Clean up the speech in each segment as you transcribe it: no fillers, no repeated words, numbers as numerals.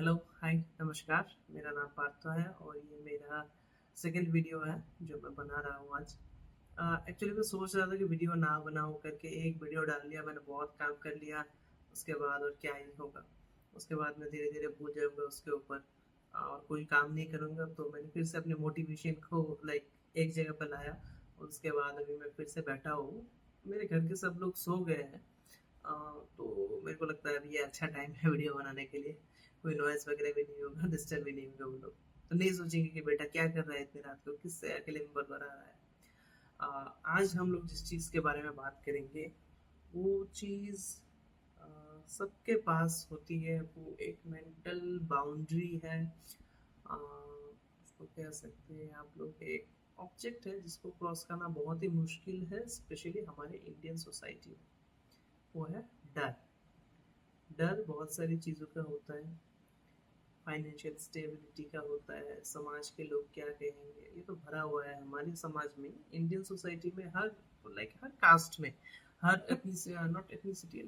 Hello, हाय, नमस्कार। मेरा नाम पार्थ है और ये मेरा सेकंड वीडियो है जो मैं बना रहा हूँ आज। एक्चुअली मैं सोच रहा था कि वीडियो ना बनाऊँ करके एक वीडियो डाल लिया, मैंने बहुत काम कर लिया। उसके बाद और क्या ही होगा। उसके बाद मैं धीरे धीरे भूल जाऊँगा उसके ऊपर और कोई काम नहीं करूँगा। तो मैंने फिर से अपने मोटिवेशन को एक जगह पर लाया और उसके बाद अभी मैं फिर से बैठा हूँ। मेरे घर के सब लोग सो गए हैं। तो मेरे को लगता है अभी ये अच्छा टाइम है वीडियो बनाने के लिए। कोई नॉइज़ वगैरह भी नहीं होगा, डिस्टर्ब भी नहीं होगा वो लोग। तो नहीं सोचेंगे कि बेटा क्या कर रहा है इतनी रात को, किससे अकेले में बरबरा रहा है। आज हम लोग जिस चीज़ के बारे में बात करेंगे वो चीज़ सबके पास होती है। वो एक मेंटल बाउंड्री है। उसको कह सकते हैं आप लोग, एक ऑब्जेक्ट है जिसको क्रॉस करना बहुत ही मुश्किल है, स्पेशली हमारे इंडियन सोसाइटी में। वो है डर। डर बहुत सारी चीज़ों का होता है। फाइनेंशियल स्टेबिलिटी का होता है, समाज के लोग क्या कहेंगे, ये तो भरा हुआ है हमारे समाज में, इंडियन सोसाइटी में। हर हर कास्ट में, हर नॉट एथनिसिटी,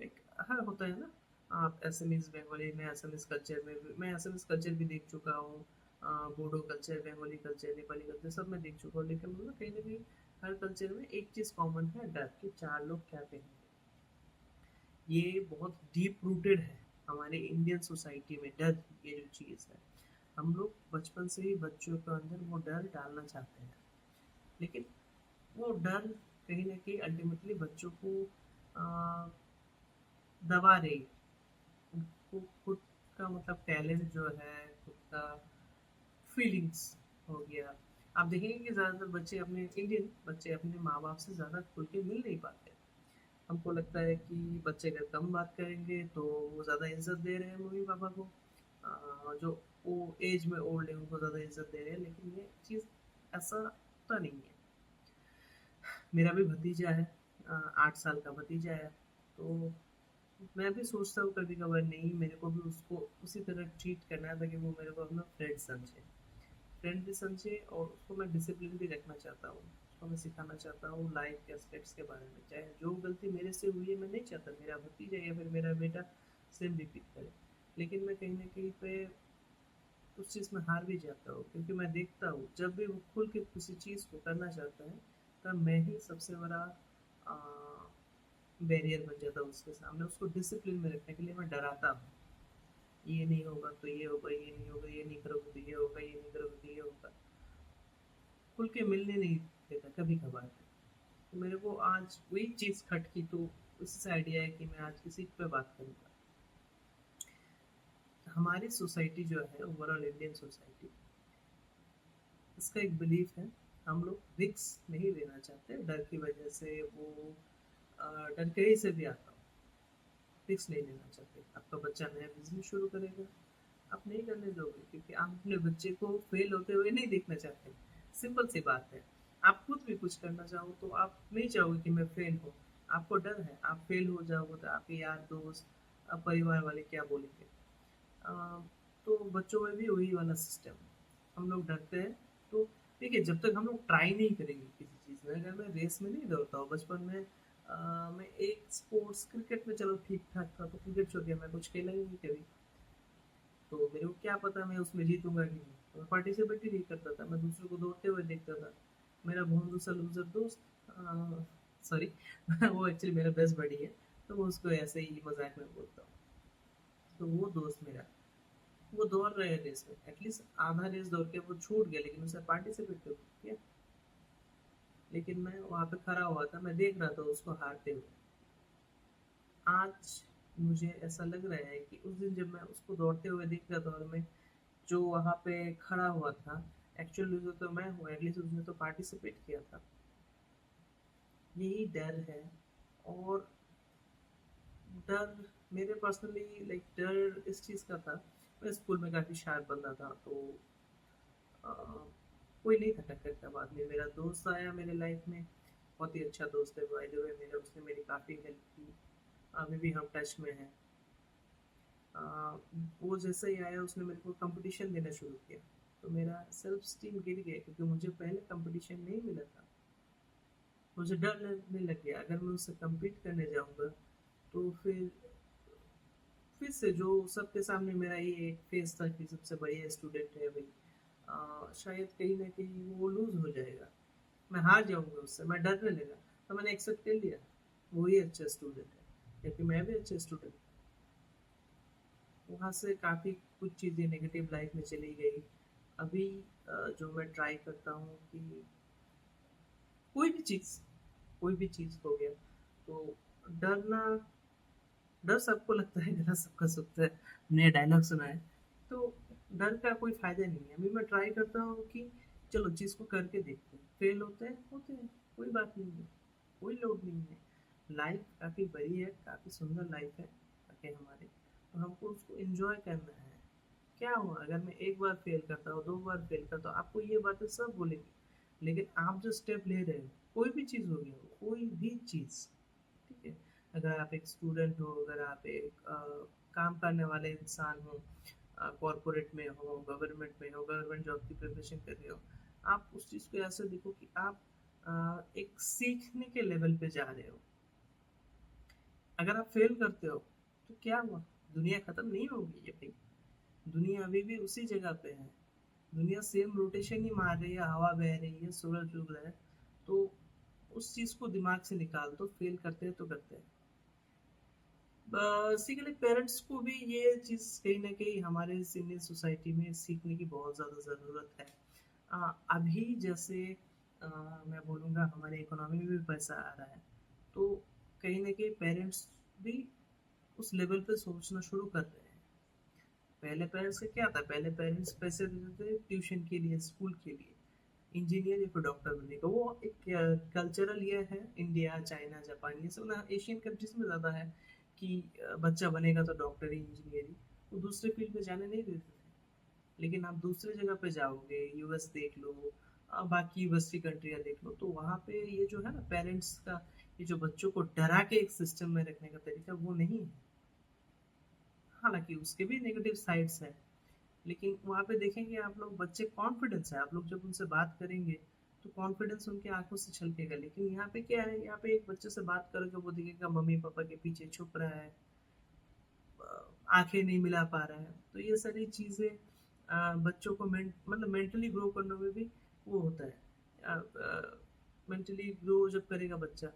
हर होता है ना। आप एसएमएस बंगाली में, एसएमएस कल्चर में मैं एसएमएस कल्चर भी देख चुका हूँ। Bodo culture, Bengali culture, Nepali culture सब मैं देख चुका हूँ। लेकिन मतलब कहीं ना कहीं हर कल्चर में एक चीज़ कॉमन है, डर कि चार लोग क्या कहेंगे। ये बहुत डीप रूटेड है हमारे इंडियन सोसाइटी में। डर, ये जो चीज़ है, हम लोग बचपन से ही बच्चों के अंदर वो डर डालना चाहते हैं। लेकिन वो डर कहीं ना कहीं अल्टीमेटली बच्चों को आ, दबा रही है। उनको खुद का मतलब टैलेंट जो है, खुद का फीलिंग्स हो गया। आप देखेंगे कि ज़्यादातर बच्चे, अपने इंडियन बच्चे, अपने माँ बाप से ज़्यादा खुल के मिल नहीं पाते। हमको लगता है कि बच्चे अगर कम बात करेंगे तो वो ज़्यादा इज्जत दे रहे हैं मम्मी पापा को। जो वो एज में ओल्ड है उनको ज़्यादा इज्जत दे रहे हैं, लेकिन ये चीज़ ऐसा होता नहीं है। मेरा भी भतीजा है, 8 साल का भतीजा है। तो मैं भी सोचता हूँ कभी कभार, नहीं मेरे को भी उसको उसी तरह ट्रीट करना है ताकि वो मेरे को अपना फ्रेंड समझे। फ्रेंड भी समझे और उसको मैं डिसिप्लिन भी रखना चाहता हूँ। उसको मैं सिखाना चाहता हूँ लाइफ के एस्पेक्ट्स के बारे में। चाहे जो गलती मेरे से हुई है, मैं नहीं चाहता मेरा भतीजा या फिर मेरा बेटा सेम रिपीट करे। लेकिन मैं कहीं ना कहीं पे उस चीज़ में हार भी जाता हूँ, क्योंकि मैं देखता हूँ जब भी वो खुल के किसी चीज़ को करना चाहता है, तब मैं ही सबसे बड़ा बैरियर बन जाता हूँ उसके सामने। उसको डिसिप्लिन में रखने के लिए मैं डराता हूँ। ये नहीं होगा तो ये होगा, ये नहीं होगा, ये नहीं करोगे तो ये होगा, ये नहीं करोगे तो ये होगा। खुल के मिलने नहीं देता कभी कभार। तो मेरे को आज वही चीज़ खटकी, तो उसी से आइडिया है कि मैं आज किसी पे बात करूँगा। हमारी सोसाइटी जो है, ओवरऑल इंडियन सोसाइटी, इसका एक बिलीफ है, हम लोग रिस्क नहीं लेना चाहते डर की वजह से। वो डर कहीं से भी आता हो, रिस्क नहीं लेना चाहते। आपका बच्चा नया बिजनेस शुरू करेगा, आप नहीं करने दोगे, क्योंकि आप अपने बच्चे को फेल होते हुए नहीं देखना चाहते। सिंपल सी बात है। आप खुद भी कुछ करना चाहो तो आप नहीं चाहोगे कि मैं फेल हो। आपको डर है, आप फेल हो जाओगे तो आपके यार दोस्त, परिवार वाले क्या बोलेंगे। अ, तो बच्चों में भी वही वाला सिस्टम है। हम लोग डरते हैं। तो देखिए, जब तक हम लोग ट्राई नहीं करेंगे किसी चीज़ में, अगर मैं रेस में नहीं दौड़ता हूँ बचपन में, मैं एक स्पोर्ट्स क्रिकेट में चलो ठीक ठाक था, तो क्रिकेट छोड़ दिया, मैं कुछ खेला ही नहीं कभी। तो मेरे को क्या पता मैं उसमें जीतूंगा कि नहीं। तो मैं पार्टिसिपेट ही नहीं करता था, मैं दूसरों को दौड़ते हुए देखता था। मेरा बहुत दूसरा लूजर दोस्त, सॉरी वो एक्चुअली मेरा बेस्ट बडी है, तो मैं उसको ऐसे ही मजाक में बोलता हूँ। तो वो दोस्त मेरा, वो दौड़ रहे हैं रेस में, एटलीस्ट आधा रेस दौड़ के वो छूट गया, लेकिन उसे पार्टिसिपेट तो किया। लेकिन मैं वहाँ पे खड़ा हुआ था, मैं देख रहा था उसको हारते हुए। आज मुझे ऐसा लग रहा है कि उस दिन जब मैं उसको दौड़ते हुए देख रहा था और मैं जो वहाँ पे खड़ा हुआ था, एक्चुअल लूजर तो मैं हूँ, एटलीस्ट उसने तो पार्टिसिपेट किया था। यही डर है। और डर, मेरे पर्सनली डर इस चीज़ का था। मैं स्कूल में काफ़ी शार्प बंदा था, तो अ, कोई नहीं था टक्कर का। बाद में मेरा दोस्त आया मेरे लाइफ में, बहुत ही अच्छा दोस्त है बाय द वे मेरा। उसने मेरी काफ़ी हेल्प की, अभी भी हम टच में हैं। अ, वो जैसे ही आया उसने मेरे को कंपटीशन देना शुरू किया। तो मेरा सेल्फ स्टीम गिर गया, क्योंकि मुझे पहले कंपटीशन नहीं मिला था। मुझे डर लगने लग गया, अगर मैं उससे compete करने जाऊंगा तो फिर फिर से जो सबके सामने मेरा ये एक फेस था कि सबसे बढ़िया स्टूडेंट है भाई, शायद कहीं ना कहीं वो लूज हो जाएगा, मैं हार जाऊंगा उससे, मैं डरने लगा। तो मैंने एक्सेप्ट कर लिया वही अच्छा स्टूडेंट है, क्योंकि मैं भी अच्छा स्टूडेंट। वहाँ से काफ़ी कुछ चीज़ें नेगेटिव लाइफ में चली गई। अभी जो मैं ट्राई करता हूँ कि कोई भी चीज़, कोई भी चीज़ हो गया तो डरना, डर सबको लगता है, डर सबका सुखता है, हमने डायलॉग सुना है। तो डर का कोई फायदा नहीं है। अभी मैं ट्राई करता हूँ कि चलो चीज़ को करके देखते हैं, फेल होते हैं, कोई बात नहीं है, कोई लोड नहीं है। लाइफ काफ़ी बड़ी है, काफ़ी सुंदर लाइफ है आगे हमारे, तो हमको उसको एंजॉय करना है। क्या हुआ अगर मैं एक बार फेल करता हूँ, दो बार फेल करता हूँ, आपको ये बातें सब बोलेंगे, लेकिन आप जो स्टेप ले रहे हो, कोई भी चीज़ हो गया, कोई भी चीज़, ठीक है, अगर आप एक स्टूडेंट हो, अगर आप एक काम करने वाले इंसान हो, कॉरपोरेट में हो, गवर्नमेंट में हो, गवर्नमेंट जॉब की प्रिपरेशन कर रहे हो, आप उस चीज़ को ऐसे देखो कि आप एक सीखने के लेवल पे जा रहे हो। अगर आप फेल करते हो तो क्या हुआ, दुनिया खत्म नहीं होगी ये भाई, दुनिया अभी भी उसी जगह पे है, दुनिया सेम रोटेशन ही मार रही है, हवा बह रही है, सूरज उग रहा है। तो उस चीज़ को दिमाग से निकाल दो, फेल करते हैं तो करते हैं। बेसिकली पेरेंट्स को भी ये चीज़ कहीं ना कहीं हमारे इंडियन सोसाइटी में सीखने की बहुत ज़्यादा ज़रूरत है। अभी जैसे मैं बोलूँगा हमारे इकोनॉमी में भी पैसा आ रहा है, तो कहीं ना कहीं पेरेंट्स भी उस लेवल पे सोचना शुरू कर रहे हैं। पहले पेरेंट्स का क्या था, पहले पेरेंट्स पैसे देते थे ट्यूशन के लिए, स्कूल के लिए, इंजीनियर या फिर डॉक्टर बनने का। वो एक कल्चरल ये है, इंडिया, चाइना, जापान, ये सब ना एशियन कंट्रीज में ज़्यादा है कि बच्चा बनेगा तो डॉक्टर ही, इंजीनियर ही, वो दूसरे फील्ड में जाने नहीं देते थे। लेकिन आप दूसरे जगह पे जाओगे, यूएस देख लो, बाकी वेस्टर्न कंट्रियाँ देख लो, तो वहाँ पे ये जो है ना पेरेंट्स का, ये जो बच्चों को डरा के एक सिस्टम में रखने का तरीका वो नहीं है। हालांकि उसके भी नेगेटिव साइड्स हैं, लेकिन वहाँ पे देखेंगे आप लोग, बच्चे कॉन्फिडेंस है, आप लोग जब उनसे बात करेंगे तो कॉन्फिडेंस उनकी आंखों से छलकेगा। लेकिन यहाँ पे क्या है, यहाँ पे एक बच्चे से बात करोगे वो दिखेगा मम्मी पापा के पीछे छुप रहा है, आंखें नहीं मिला पा रहा है। तो ये सारी चीज़ें बच्चों को मतलब मेंटली ग्रो करने में भी वो होता है। मेंटली ग्रो जब करेगा बच्चा,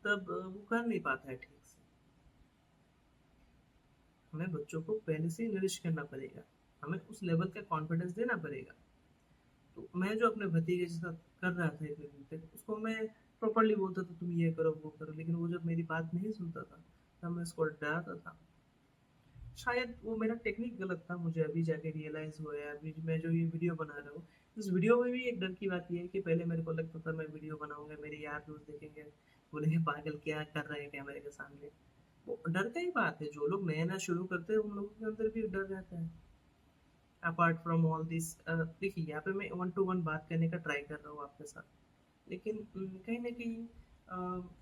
तब वो कर नहीं पाता है ठीक से। हमें बच्चों को पहले से ही नरिश करना पड़ेगा, हमें उस लेवल का कॉन्फिडेंस देना पड़ेगा। तो मैं जो अपने भतीजे के साथ कर रहा था इतने दिन तक, उसको मैं प्रॉपरली बोलता था तुम ये करो वो करो, लेकिन वो जब मेरी बात नहीं सुनता था तब मैं उसको डराता था। शायद वो मेरा टेक्निक गलत था, मुझे अभी जाके रियलाइज हुआ है। अभी मैं जो ये वीडियो बना रहा हूँ, इस वीडियो में भी एक डर की बात ये है कि पहले मेरे को लगता था मैं वीडियो बनाऊंगा, मेरे यार दोस्त देखेंगे, बोलेंगे पागल क्या कर रहे हैं कैमरे के सामने। वो डर का ही बात है, जो लोग नया नया शुरू करते हैं उन लोगों के अंदर भी एक डर रहता है। अपार्ट फ्रॉम ऑल दिस, देखिए यहाँ पे मैं वन टू वन बात करने का ट्राई कर रहा हूँ आपके साथ, लेकिन कहीं ना कहीं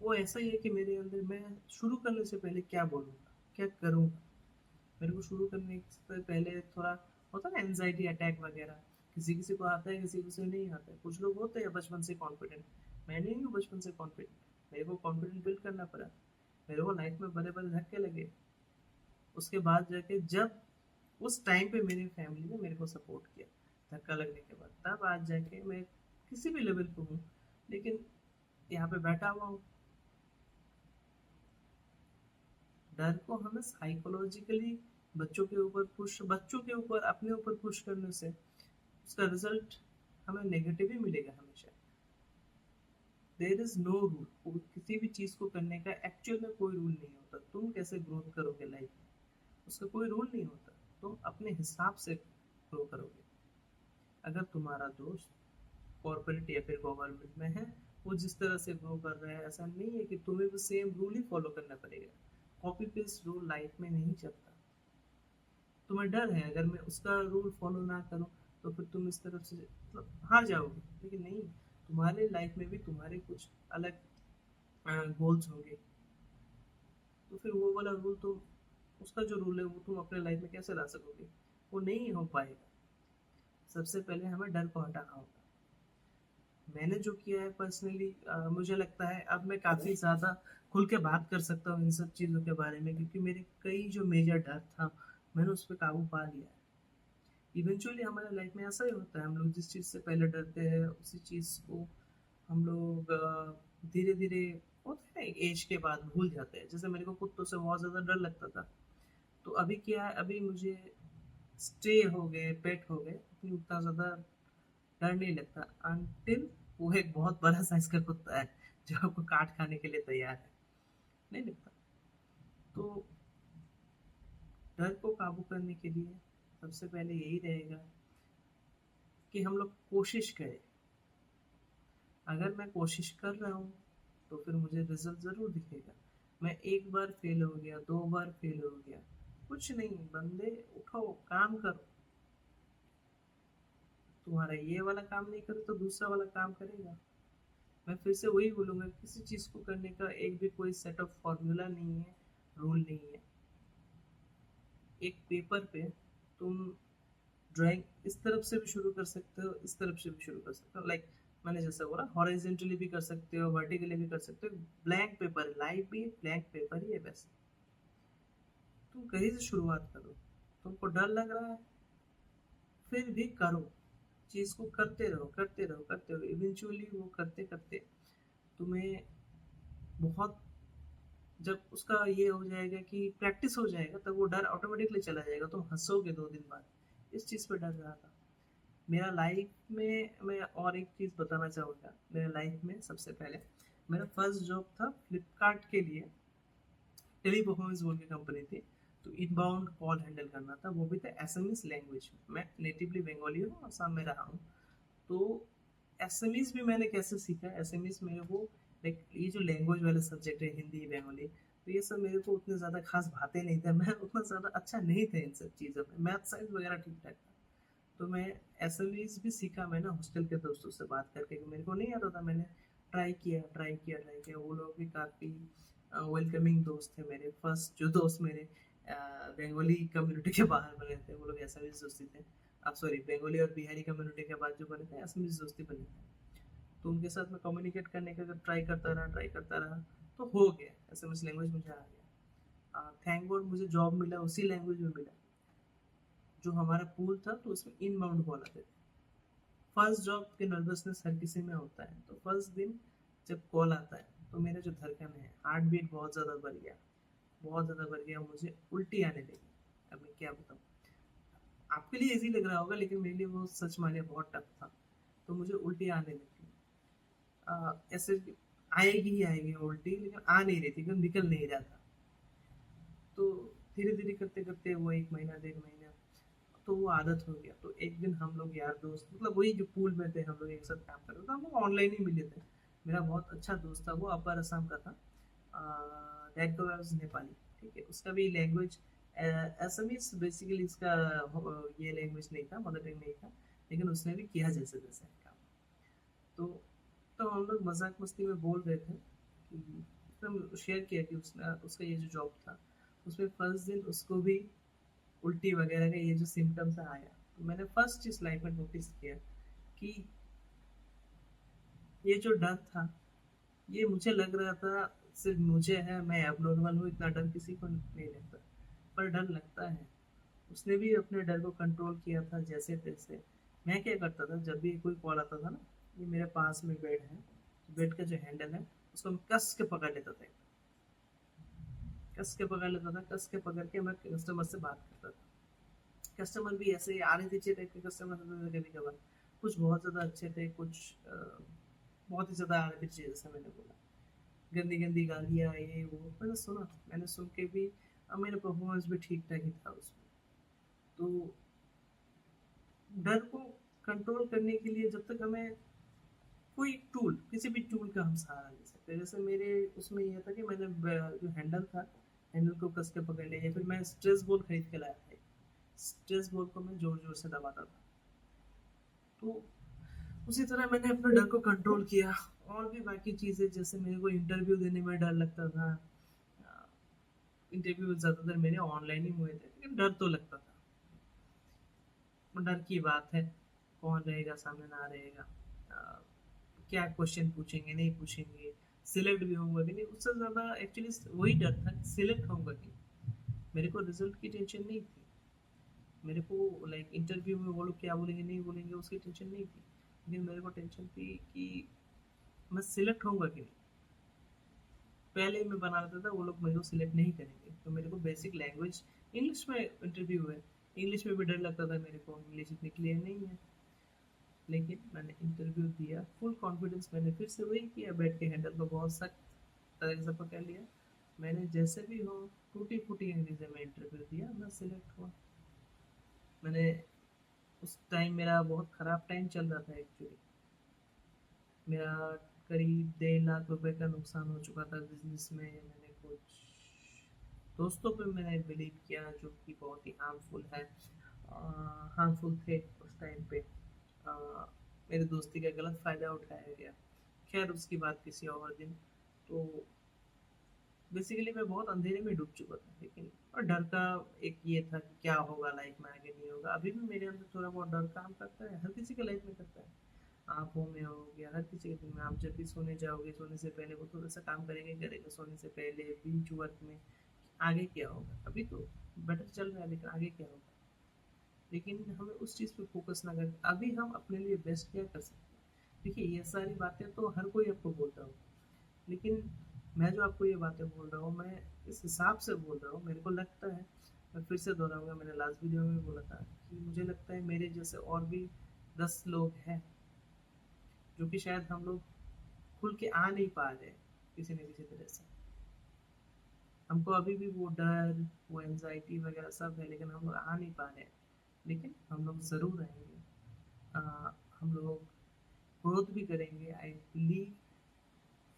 वो ऐसा ही है कि मेरे अंदर, मैं शुरू करने से पहले क्या बोलूँगा, क्या करूँगा। मेरे को शुरू करने से पहले थोड़ा होता है ना एनजाइटी अटैक वगैरह, किसी किसी को आता है, किसी किसी को नहीं आता है। कुछ लोग होते हैं बचपन से कॉन्फिडेंट, मैं नहीं हूँ बचपन से कॉन्फिडेंट, मेरे को कॉन्फिडेंट बिल्ड करना पड़ा, मेरे को लाइफ में बड़े बड़े धक्के लगे। उसके बाद जाके जब उस टाइम पे मेरी फैमिली ने मेरे को सपोर्ट किया, धक्का लगने के बाद, तब आज जाके मैं किसी भी लेवल पे हूँ, लेकिन यहाँ पे बैठा हुआ हूँ। डर को हमें साइकोलॉजिकली बच्चों के ऊपर, अपने ऊपर पुश करने से उसका रिजल्ट हमें नेगेटिव ही मिलेगा हमेशा। देयर इज नो रूल, किसी भी चीज को करने का एक्चुअल में कोई रूल नहीं होता। तुम कैसे ग्रोथ करोगे लाइफ में, उसका कोई रूल नहीं होता, तुम अपने हिसाब से ग्रो करोगे। अगर तुम्हारा दोस्त कॉर्पोरेट या फिर गवर्नमेंट में है, वो जिस तरह से ग्रो कर रहा है, ऐसा नहीं है कि तुम्हें भी सेम रूल ही फॉलो करना पड़ेगा। कॉपी पेस्ट रूल लाइफ में नहीं चलता। तुम्हें डर है अगर मैं उसका रूल फॉलो ना करूं तो फिर तुम इस तरफ से मतलब हार जाओगे, लेकिन नहीं, तुम्हारे लाइफ में भी तुम्हारे कुछ अलग गोल्स होंगे। तो फिर वो वाला रूल तुम, उसका जो रूल है वो तुम अपने लाइफ में कैसे ला सकोगे, वो नहीं हो पाएगा। सबसे पहले हमें डर को हटाना होगा। मैंने जो किया है पर्सनली, मुझे लगता है अब मैं काफ़ी ज़्यादा खुल के बात कर सकता हूँ इन सब चीज़ों के बारे में, क्योंकि मेरे कई जो मेजर डर था मैंने उस पर काबू पा लिया है। इवेंचुअली हमारे लाइफ में ऐसा ही होता है, हम लोग जिस चीज़ से पहले डरते हैं उसी चीज़ को हम लोग धीरे धीरे होता है ना, एज के बाद भूल जाते हैं। जैसे मेरे को कुत्तों से बहुत ज़्यादा डर लगता था, तो अभी क्या है, अभी मुझे स्टे हो गए, पेट हो गए, इतनी उतना ज़्यादा डर नहीं लगता, अनटिल वो एक बहुत बड़ा साइज का कुत्ता है जो आपको काट खाने के लिए तैयार है, नहीं लगता। तो डर को काबू करने के लिए सबसे पहले यही रहेगा कि हम लोग कोशिश करें। अगर मैं कोशिश कर रहा हूँ तो फिर मुझे रिजल्ट ज़रूर दिखेगा। मैं एक बार फेल हो गया, दो बार फेल हो गया, कुछ नहीं बंदे, उठो, काम करो। तुम्हारा ये वाला काम नहीं करे तो दूसरा वाला काम करेगा। मैं फिर से वही बोलूँगा, किसी चीज़ को करने का एक भी कोई सेट ऑफ फॉर्मूला नहीं है, रूल नहीं है। एक पेपर पे तुम ड्राइंग इस तरफ से भी शुरू कर सकते हो, इस तरफ से भी शुरू कर सकते हो, लाइक मैंने जैसा बोला हॉरिजॉन्टली भी कर सकते हो, वर्टिकली भी कर सकते हो। ब्लैंक पेपर, लाइफ भी ब्लैंक पेपर ही है वैसे। तुम कहीं से शुरुआत करो। तुमको डर लग रहा है, फिर भी करो, चीज़ को करते रहो, करते रहो, करते रहो। इवेंचुअली वो करते करते तुम्हें बहुत, जब उसका ये हो जाएगा कि प्रैक्टिस हो जाएगा, तब वो डर ऑटोमेटिकली चला जाएगा। तुम हंसोगे 2 दिन बाद इस चीज़ पे डर रहा था। मेरा लाइफ में मैं और एक चीज़ बताना चाहूँगा। मेरे लाइफ में सबसे पहले मेरा फर्स्ट जॉब था फ्लिपकार्ट के लिए, टेली परफॉर्मेंस बोल के कंपनी थी। तो इनबाउंड कॉल हैंडल करना था, वो भी था एसएमएस लैंग्वेज में। मैं नेटिवली बंगाली हूँ, असम में रहा हूँ। तो एसएमएस भी मैंने कैसे सीखा, एसएमएस मेरे को, लाइक ये जो लैंग्वेज वाले सब्जेक्ट है हिंदी बंगाली, तो ये सब मेरे को उतने ज़्यादा खास भाते नहीं थे। मैं उतना ज़्यादा अच्छा नहीं था इन सब चीज़ों में, मैथ साइंस वगैरह ठीक ठाक था। तो मैं एसएमएस भी सीखा मैंने हॉस्टल के दोस्तों से बात करके। मेरे को नहीं आता था, मैंने ट्राई किया, ट्राई किया, ट्राई किया। वो लोग भी काफ़ी वेलकमिंग दोस्त थे मेरे। फर्स्ट जो दोस्त मेरे बंगाली कम्युनिटी के बाहर बने थे, वो लोग एसएमएस दोस्ती थे। अब सॉरी, बंगाली और बिहारी कम्युनिटी के बाद जो बने थे एसएमएस दोस्ती बनी थी। तो उनके साथ मैं कम्युनिकेट करने का जब ट्राई करता रहा, तो हो गया, एसएमएस लैंग्वेज मुझे आ गया। थैंक गॉड मुझे जॉब मिला उसी लैंग्वेज में मिला। जो हमारा पूल था तो उसमें इनबाउंड कॉल आते थे। फर्स्ट जॉब के नर्वसनेस हर किसी में होता है, तो फर्स्ट दिन जब कॉल आता है तो मेरा जो धड़कन है, हार्ट बीट बहुत ज़्यादा बढ़ गया, बहुत ज़्यादा बढ़ गया। मुझे उल्टी आने लगी। अब मैं क्या बताऊँ, आपके लिए इजी लग रहा होगा लेकिन मेरे लिए वो सच माने बहुत टफ था। तो मुझे उल्टी आने लगी। ऐसे आएगी ही आएगी उल्टी, लेकिन आ नहीं रही थी, एकदम निकल नहीं रहा था। तो धीरे धीरे करते करते वो 1 महीना, 1.5 महीना, तो वो आदत हो गया। तो एक दिन हम लोग यार दोस्त, मतलब वही जो पूल में थे, हम लोग एक साथ काम कर रहे थे, हम लोग ऑनलाइन ही मिले थे। मेरा बहुत अच्छा दोस्त था, वो अपर असम का था। दैट गाय वाज नेपाली, ठीक है। उसका भी लैंग्वेज असमीज बेसिकली, इसका ये लैंग्वेज नहीं था, मदर टंग नहीं था, लेकिन उसने भी किया जैसे तैसे काम। तो हम लोग मजाक मस्ती में बोल रहे थे कि उसने शेयर किया कि उसने, उसका ये जो जॉब था उसमें फर्स्ट दिन उसको भी उल्टी वगैरह का ये जो सिम्टम्स आया। तो मैंने फर्स्ट चीज लाइफ में नोटिस किया कि ये जो डर था, ये मुझे लग रहा था सिर्फ मुझे है, मैं एबनॉर्मल हूँ, इतना डर किसी को नहीं लगता, पर डर लगता है। उसने भी अपने डर को कंट्रोल किया था जैसे तैसे। मैं क्या करता था, जब भी कोई कॉल आता था ना, ये मेरे पास में बेड है, बेड का जो हैंडल है उसको मैं कस के पकड़ लेता था, कस के पकड़ लेता था, कस के पकड़ के मैं कस्टमर से बात करता था। कस्टमर भी ऐसे ही आधे पीछे टाइप के कस्टमर थे कभी कभार, कुछ बहुत ज़्यादा अच्छे थे, कुछ बहुत ही ज़्यादा आधे पीछे, जैसे मैंने बोला, गंदी गंदी गालियाँ ये वो मैंने सुना। मैंने सुन के भी, अब मेरा परफॉर्मेंस भी ठीक ठाक ही था उसमें। तो डर को कंट्रोल करने के लिए जब तक हमें कोई टूल, किसी भी टूल का हम सहारा ले सकते हैं। जैसे मेरे उसमें यह था कि मैंने जो हैंडल था, हैंडल को कस के पकड़ लिया, या फिर मैं स्ट्रेस बॉल खरीद के लाया था। स्ट्रेस बॉल को मैं जोर जोर से दबाता था। तो उसी तरह मैंने अपने डर को कंट्रोल किया। और भी बाकी चीज़ें, जैसे मेरे को इंटरव्यू देने में डर लगता था। इंटरव्यू ज़्यादातर मेरे ऑनलाइन ही हुए थे, लेकिन डर तो लगता था। डर की बात है, कौन रहेगा सामने, ना रहेगा। क्या क्वेश्चन पूछेंगे नहीं पूछेंगे, सिलेक्ट भी होऊंगा कि नहीं, उससे ज़्यादा एक्चुअली वही डर था कि सिलेक्ट होऊंगा कि नहीं। मेरे को रिजल्ट की टेंशन नहीं थी, मेरे को लाइक इंटरव्यू में वो लोग क्या बोलेंगे नहीं बोलेंगे उसकी टेंशन नहीं थी, लेकिन मेरे को टेंशन थी कि मैं सिलेक्ट होऊंगा कि नहीं। पहले ही मैं बना लेता था वो लोग मेरे को सिलेक्ट नहीं करेंगे, तो मेरे को बेसिक लैंग्वेज, इंग्लिश में इंटरव्यू है, इंग्लिश में भी डर लगता था मेरे को, इंग्लिश इतनी क्लियर नहीं है। लेकिन मैंने इंटरव्यू दिया, फुल कॉन्फिडेंस, मैंने फिर से वही किया, बैठ के हैंडल को बहुत सख्त तरह से पकड़ लिया। मैंने जैसे भी हो टूटी फूटी अंग्रेजी में इंटरव्यू दिया, मैं सिलेक्ट हुआ। मैंने उस टाइम मेरा बहुत ख़राब टाइम चल रहा था एक्चुअली, मेरा करीब 1.5 लाख रुपए का नुकसान हो चुका था बिजनेस में। मैंने कुछ दोस्तों पे मैंने बिलीव किया जो कि बहुत ही हार्मफुल है, हार्मफुल थे उस टाइम पे। अ, मेरी दोस्ती का गलत फ़ायदा उठाया गया। खैर उसकी बात किसी और दिन। तो बेसिकली मैं बहुत अंधेरे में डूब चुका था, लेकिन और डर का एक ये था कि क्या होगा लाइफ में आगे नहीं होगा, अभी भी मेरे अंदर थोड़ा बहुत डर काम करता है, हर किसी के लाइफ में करता है। आँखों में हो गया, हर किसी के दिन में, आप जब भी सोने जाओगे सोने से पहले वो थोड़ा सा काम करेंगे करेगा सोने से पहले, बीच वर्क में आगे क्या होगा, अभी तो बेटर चल रहा है लेकिन आगे क्या होगा। लेकिन हमें उस चीज़ पे फोकस ना कर, अभी हम अपने लिए बेस्ट क्या कर सकते हैं। देखिए ये सारी बातें तो हर कोई आपको बोलता हो, लेकिन मैं जो आपको ये बातें बोल रहा हूँ मैं इस हिसाब से बोल रहा हूँ, मेरे को लगता है, मैं फिर से दोहराऊंगा, मैंने लास्ट वीडियो में भी बोला था कि मुझे लगता है मेरे जैसे और भी 10 लोग हैं जो कि शायद हम लोग खुल के आ नहीं पा रहे किसी न किसी तरह से। हमको अभी भी वो डर, वो एनजाइटी वगैरह सब है, लेकिन हम लोग आ नहीं पा रहे हैं। लेकिन हम लोग ज़रूर आएंगे। हम लोग ग्रोथ भी करेंगे, आई बिलीव।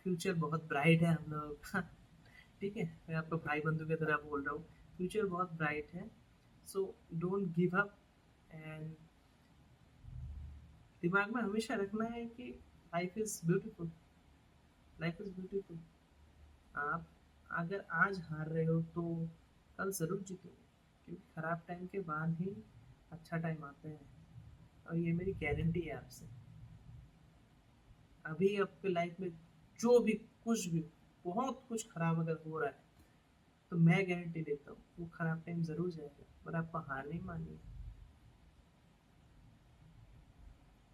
फ्यूचर बहुत ब्राइट है हम लोग का। ठीक है, मैं आपको भाई बंधु की तरह बोल रहा हूँ, फ्यूचर बहुत ब्राइट है। So don't give up, and दिमाग में हमेशा रखना है कि life is beautiful, life is beautiful. आप अगर आज हार रहे हो तो कल जरूर जीतोगे, क्योंकि खराब टाइम के बाद ही अच्छा टाइम आता है, और ये मेरी गारंटी है आपसे। अभी आपके लाइफ में जो भी कुछ भी, बहुत कुछ खराब अगर हो रहा है, तो मैं गारंटी देता हूँ वो खराब टाइम जरूर जाएगा, पर आपको हार नहीं माननी है।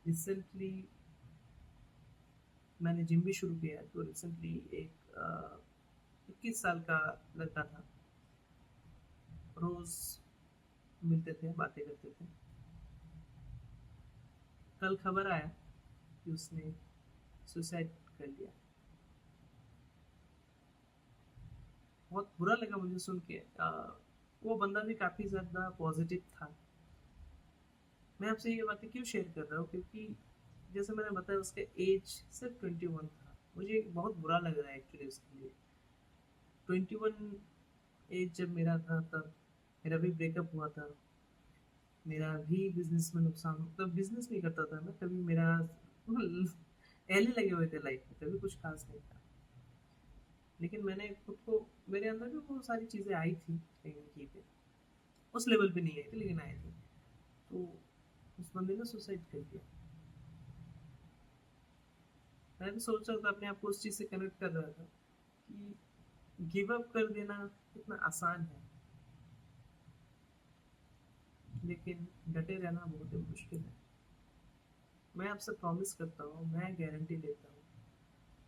रिसेंटली मैंने जिम भी शुरू किया है, तो रिसेंटली एक 21 साल का लड़का था, रोज मिलते थे बातें करते थे। कल खबर आया कि उसने सुसाइड कर लिया। बहुत बुरा लगा मुझे सुन के। वो बंदा भी काफ़ी ज़्यादा पॉजिटिव था। मैं आपसे ये बातें क्यों शेयर कर रहा हूँ, क्योंकि जैसे मैंने बताया उसका एज सिर्फ 21 था। मुझे बहुत बुरा लग रहा है एक्चुअली उसके लिए। 21 एज जब मेरा था तब मेरा भी ब्रेकअप हुआ था, मेरा भी बिजनेस में नुकसान, मतलब बिजनेस नहीं करता था मैं कभी, मेरा एले लगे हुए थे लाइफ में, कभी कुछ खास नहीं था। लेकिन मैंने खुद को, मेरे अंदर भी वो सारी चीज़ें आई थी कहीं ना कहीं पे, उस लेवल पे नहीं आई थी लेकिन आई थी। तो उस बंदे ने सुसाइड कर दिया। मैं भी सोच रहा था, अपने आप को उस चीज़ से कनेक्ट कर रहा था कि गिव अप कर देना कितना आसान है, लेकिन डटे रहना बहुत ही मुश्किल है। मैं आपसे प्रॉमिस करता हूँ, मैं गारंटी लेता हूँ,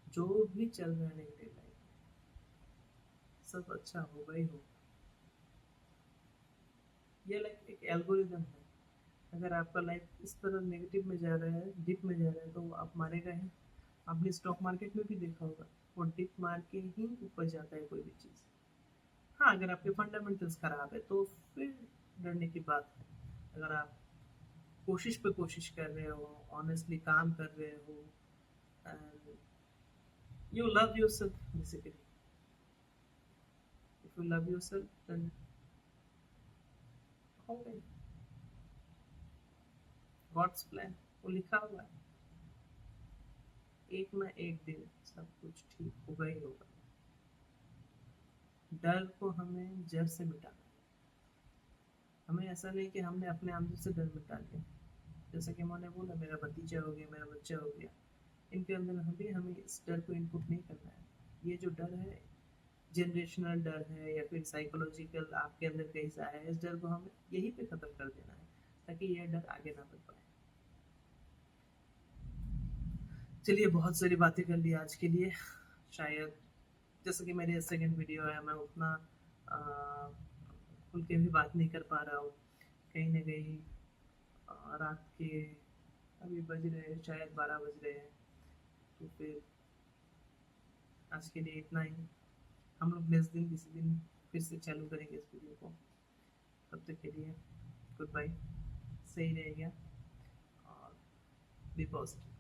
जो भी चल रहा है नेगेटिव लाइफ में सब अच्छा होगा ही होगा। ये लाइक एक एल्गोरिदम है, अगर आपका लाइफ इस तरह नेगेटिव में जा रहा है, डिप में जा रहा है, तो आप मारेगा ही। आपने स्टॉक मार्केट में भी देखा होगा, वो डिप मार के ही ऊपर जाता है कोई भी चीज़। हाँ, अगर आपके फंडामेंटल्स खराब है तो फिर डरने की बात है। अगर आप कोशिश पे कोशिश कर रहे हो, ऑनेस्टली काम कर रहे हो, and you love yourself basically, if you love yourself then हो गई, गॉड्स प्लान, वो लिखा हुआ है, एक ना एक दिन सब कुछ ठीक होगा ही होगा। डर को हमें जड़ से मिटाना है। हमें ऐसा नहीं कि हमने अपने अंदर से डर मिटा लिया, जैसे कि मैंने बोला मेरा भतीजा हो गया, मेरा बच्चा हो गया, इनके अंदर हमें इस डर को इनपुट नहीं करना है। ये जो डर है जनरेशनल डर है या फिर साइकोलॉजिकल आपके अंदर कहीं से आया है, इस डर को हमें यहीं पे ख़त्म कर देना है ताकि यह डर आगे ना बढ़ पाए। चलिए बहुत सारी बातें कर ली आज के लिए। शायद जैसे कि मेरी सेकंड वीडियो है, मैं उतना खुल के भी बात नहीं कर पा रहा हूँ। कहीं ना कहीं रात के अभी बज रहे हैं शायद 12 बज रहे हैं, तो फिर आज के लिए इतना ही। हम लोग नेक्स्ट दिन किसी दिन फिर से चालू करेंगे इस वीडियो को। तब तक के लिए गुड बाय, सही रहेगा और बी पॉजिटिव।